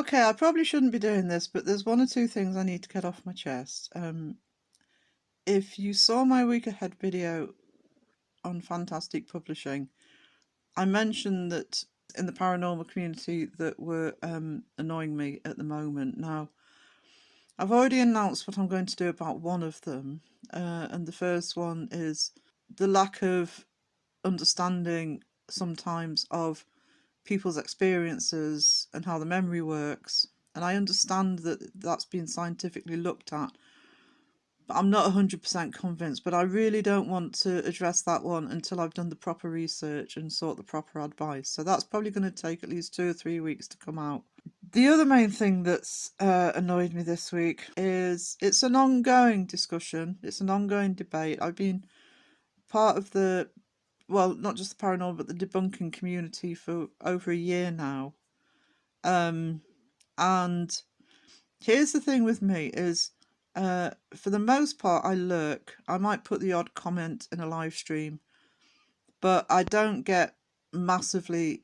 Okay, I probably shouldn't be doing this, but there's one or two things I need to get off my chest. If you saw my week ahead video on Fantastic Publishing, I mentioned that in the paranormal community that were annoying me at the moment. Now, I've already announced what I'm going to do about one of them, and the first one is the lack of understanding sometimes of people's experiences and how the memory works. And I understand that that's been scientifically looked at, but I'm not 100% convinced. But I really don't want to address that one until I've done the proper research and sought the proper advice. So that's probably going to take at least 2 or 3 weeks to come out. The other main thing that's annoyed me this week is it's an ongoing discussion. It's an ongoing debate. I've been part of not just the paranormal, but the debunking community for over a year now. And here's the thing with me is, for the most part, I lurk. I might put the odd comment in a live stream, but I don't get massively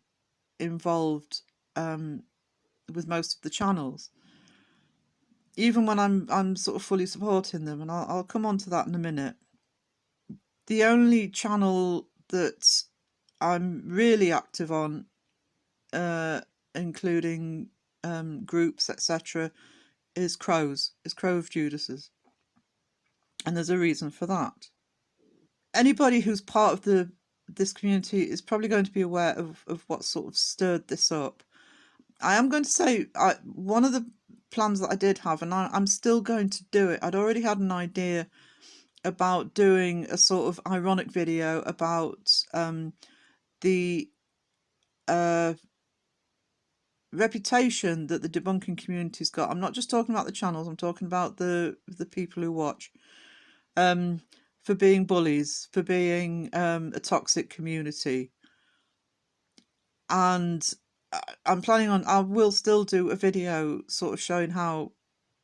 involved with most of the channels, even when I'm sort of fully supporting them, and I'll come on to that in a minute. The only channel that I'm really active on, including groups, etc., is Crow of Judas's. And there's a reason for that. Anybody who's part of this community is probably going to be aware of what sort of stirred this up. I am going to say one of the plans that I did have, and I'm still going to do it. I'd already had an idea about doing a sort of ironic video about the reputation that the debunking community's got. I'm not just talking about the channels, I'm talking about the people who watch, for being bullies, for being a toxic community. And I'm planning on, I will still do a video sort of showing how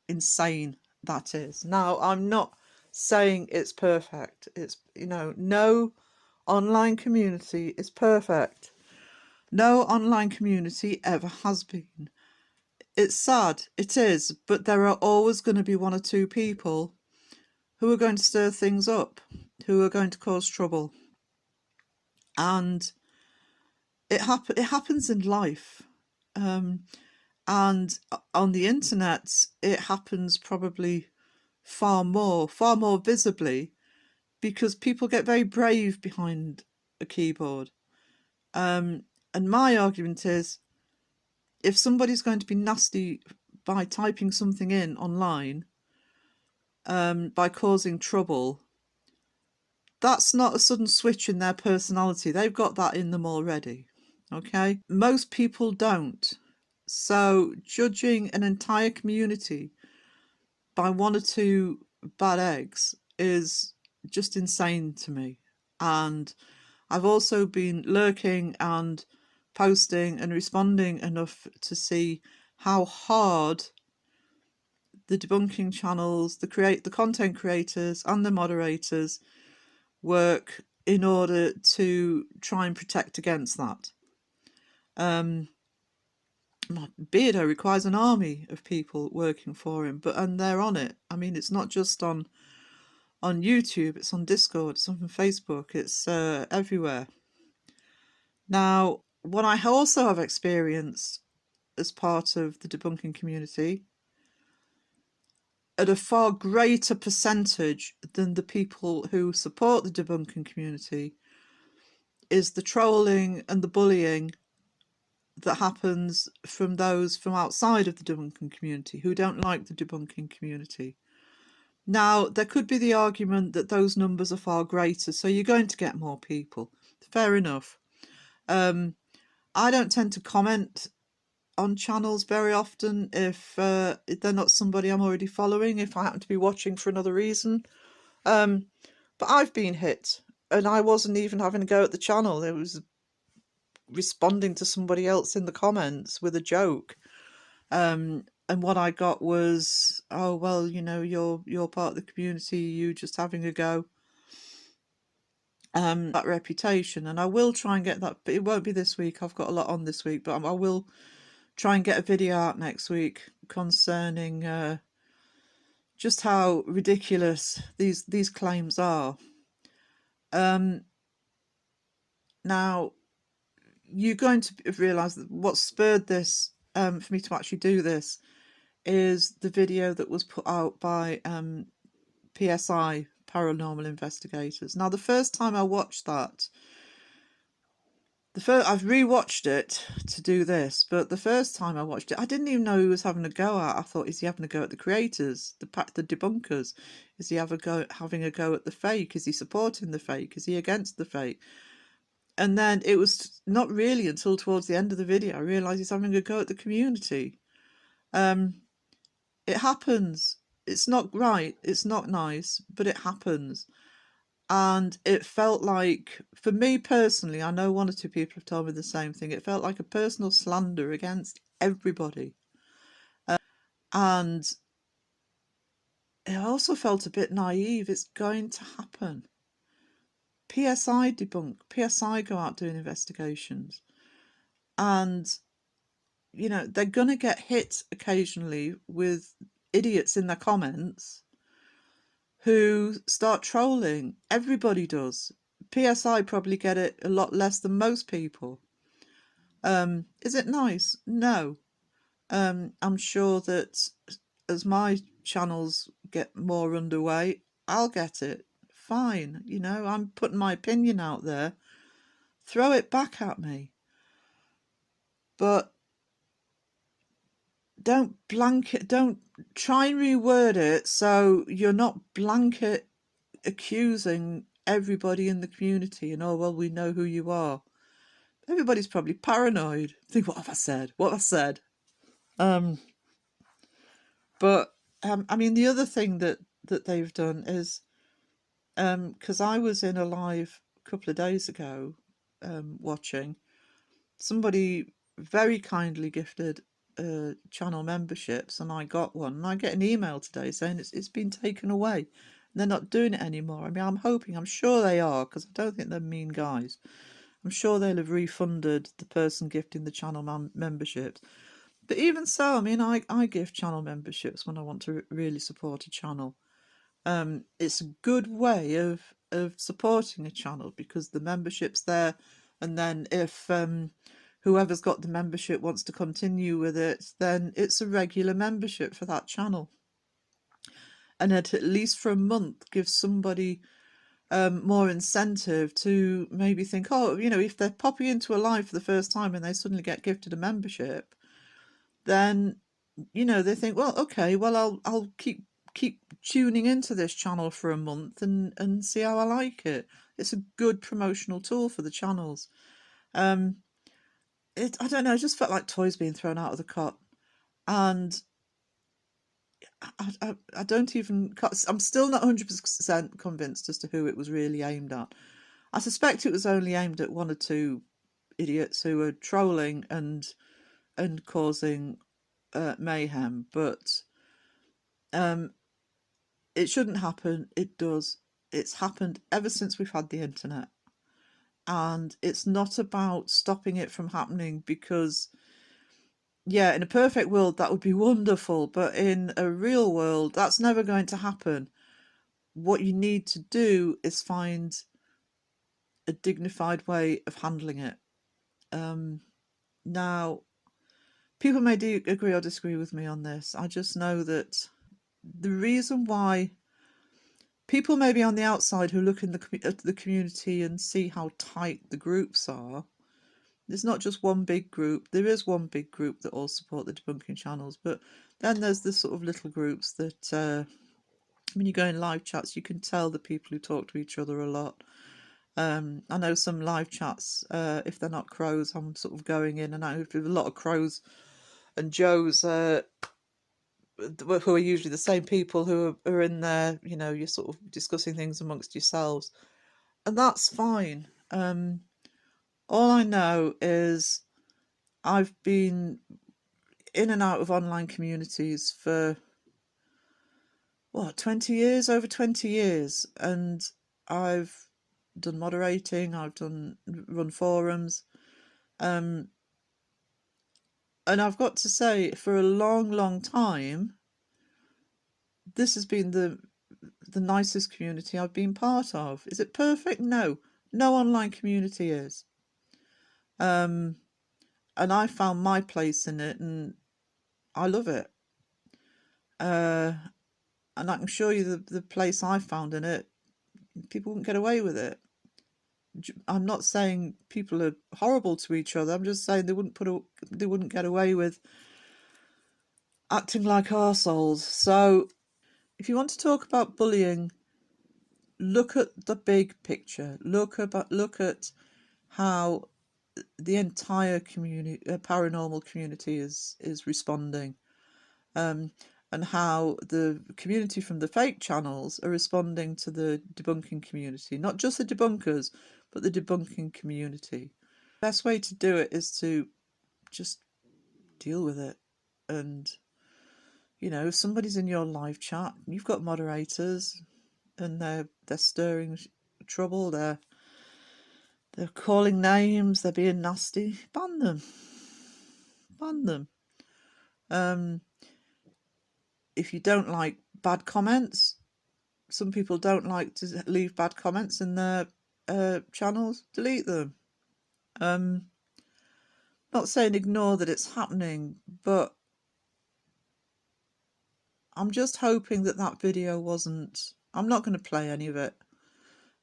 insane that is. Now, I'm not saying it's perfect. It's, no online community is perfect. No online community ever has been. It's sad, it is, but there are always going to be one or two people who are going to stir things up, who are going to cause trouble. And it happens in life. And on the internet, it happens probably far more visibly, because people get very brave behind a keyboard. And my argument is, if somebody's going to be nasty by typing something in online, by causing trouble, that's not a sudden switch in their personality. They've got that in them already. Okay? Most people don't. So judging an entire community by one or two bad eggs is just insane to me. And I've also been lurking and posting and responding enough to see how hard the debunking channels, the content creators and the moderators work in order to try and protect against that. Beardo requires an army of people working for him, and they're on it. I mean, it's not just on YouTube, it's on Discord, it's on Facebook, it's everywhere. Now, what I also have experienced as part of the debunking community, at a far greater percentage than the people who support the debunking community, is the trolling and the bullying that happens from those from outside of the debunking community who don't like the debunking community. Now, there could be the argument that those numbers are far greater, so you're going to get more people. Fair enough. I don't tend to comment on channels very often if they're not somebody I'm already following, if I happen to be watching for another reason. But I've been hit, and I wasn't even having a go at the channel. It was responding to somebody else in the comments with a joke. And what I got was, oh, well, you're part of the community, you just having a go. That reputation, and I will try and get that, but it won't be this week. I've got a lot on this week, but I will try and get a video out next week concerning just how ridiculous these claims are. Now, you're going to realise that what spurred this for me to actually do this is the video that was put out by PSI, Paranormal Investigators. Now, the first time I watched that, I've rewatched it to do this, but the first time I watched it, I didn't even know he was having a go at. I thought, is he having a go at the creators, the debunkers? Is he having a go at the fake? Is he supporting the fake? Is he against the fake? And then it was not really until towards the end of the video I realised he's having a go at the community. It happens. It's not right. It's not nice, but it happens. And it felt like, for me personally, I know one or two people have told me the same thing, it felt like a personal slander against everybody. And it also felt a bit naive. It's going to happen. PSI debunk. PSI go out doing investigations. And, you know, they're going to get hit occasionally with idiots in their comments who start trolling. Everybody does. PSI probably get it a lot less than most people. Is it nice? No. I'm sure that as my channels get more underway, I'll get it. Fine. You know, I'm putting my opinion out there. Throw it back at me. But don't try and reword it so you're not blanket accusing everybody in the community and, oh, well, we know who you are. Everybody's probably paranoid. Think, what have I said? What have I said? But I mean, the other thing that they've done is, because I was in a live a couple of days ago watching, somebody very kindly gifted channel memberships, and I got one, and I get an email today saying it's been taken away. They're not doing it anymore. I mean, I'm sure they are, because I don't think they're mean guys. I'm sure they'll have refunded the person gifting the channel memberships. But even so, I mean, I give channel memberships when I want to really support a channel. It's a good way of supporting a channel, because the membership's there, and then if whoever's got the membership wants to continue with it, then it's a regular membership for that channel. And at least for a month gives somebody more incentive to maybe think, oh, you know, if they're popping into a live for the first time and they suddenly get gifted a membership, then, you know, they think, well, okay, well, I'll keep tuning into this channel for a month and see how I like it. It's a good promotional tool for the channels. I don't know, it just felt like toys being thrown out of the cot. And I don't even, I'm still not 100% convinced as to who it was really aimed at. I suspect it was only aimed at one or two idiots who were trolling and causing mayhem, but it shouldn't happen. It does. It's happened ever since we've had the internet. And it's not about stopping it from happening, because, yeah, in a perfect world, that would be wonderful. But in a real world, that's never going to happen. What you need to do is find a dignified way of handling it. Now, people may agree or disagree with me on this. I just know that the reason why people maybe on the outside who look at the community and see how tight the groups are, there's not just one big group. There is one big group that all support the debunking channels, but then there's the sort of little groups that, when you go in live chats, you can tell the people who talk to each other a lot. I know some live chats, if they're not crows, I'm sort of going in and out. If there's a lot of crows and Joes, who are usually the same people who are in there, you know, you're sort of discussing things amongst yourselves, and that's fine. All I know is I've been in and out of online communities for, what, 20 years, over 20 years, and I've done moderating, I've run forums, And I've got to say, for a long time, this has been the nicest community I've been part of. Is it perfect? No. No online community is. And I found my place in it, and I love it. And I can show you the place I found in it. People wouldn't get away with it. I'm not saying people are horrible to each other. I'm just saying they wouldn't get away with acting like arseholes. So if you want to talk about bullying, look at the big picture. Look at how the entire community, paranormal community, is responding, and how the community from the fake channels are responding to the debunking community. Not just the debunkers, but the debunking community. The best way to do it is to just deal with it. And if somebody's in your live chat, you've got moderators, and they're stirring trouble, they're calling names, they're being nasty, ban them. If you don't like bad comments, some people don't like to leave bad comments in their channels, delete them. Not saying ignore that it's happening, but I'm just hoping that video wasn't... I'm not going to play any of it.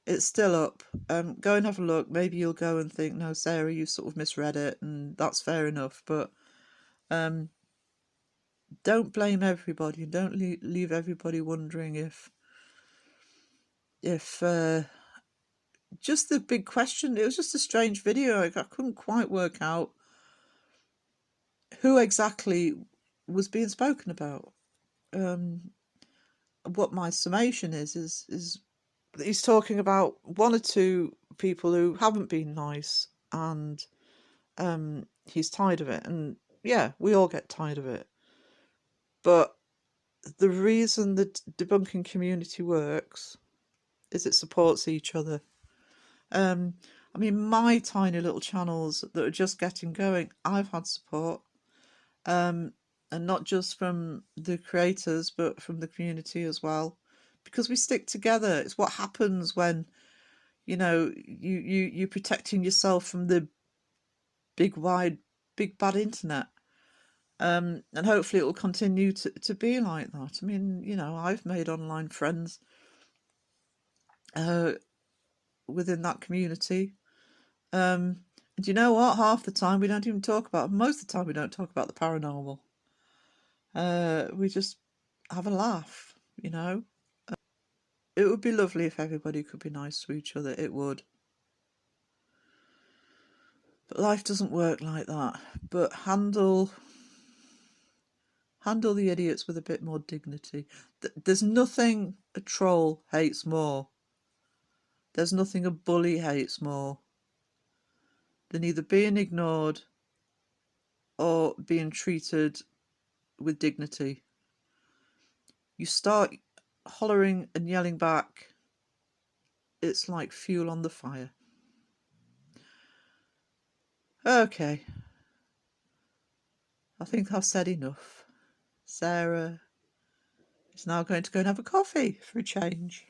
It's still up. Go and have a look. Maybe you'll go and think, no, Sarah, you sort of misread it, and that's fair enough. But don't blame everybody. Don't leave everybody wondering if just the big question. It was just a strange video. I couldn't quite work out who exactly was being spoken about. What my summation is that he's talking about one or two people who haven't been nice, and he's tired of it. And yeah, we all get tired of it. But the reason the debunking community works is it supports each other. I mean, my tiny little channels that are just getting going, I've had support. And not just from the creators, but from the community as well. Because we stick together. It's what happens when, you're protecting yourself from the big bad internet. And hopefully it will continue to be like that. I mean, I've made online friends within that community. And you know what? Half the time we don't even talk about... Most of the time we don't talk about the paranormal. We just have a laugh, It would be lovely if everybody could be nice to each other. It would. But life doesn't work like that. But handle the idiots with a bit more dignity. There's nothing a troll hates more. There's nothing a bully hates more than either being ignored or being treated with dignity. You start hollering and yelling back, it's like fuel on the fire. Okay. I think I've said enough. Sarah is now going to go and have a coffee for a change.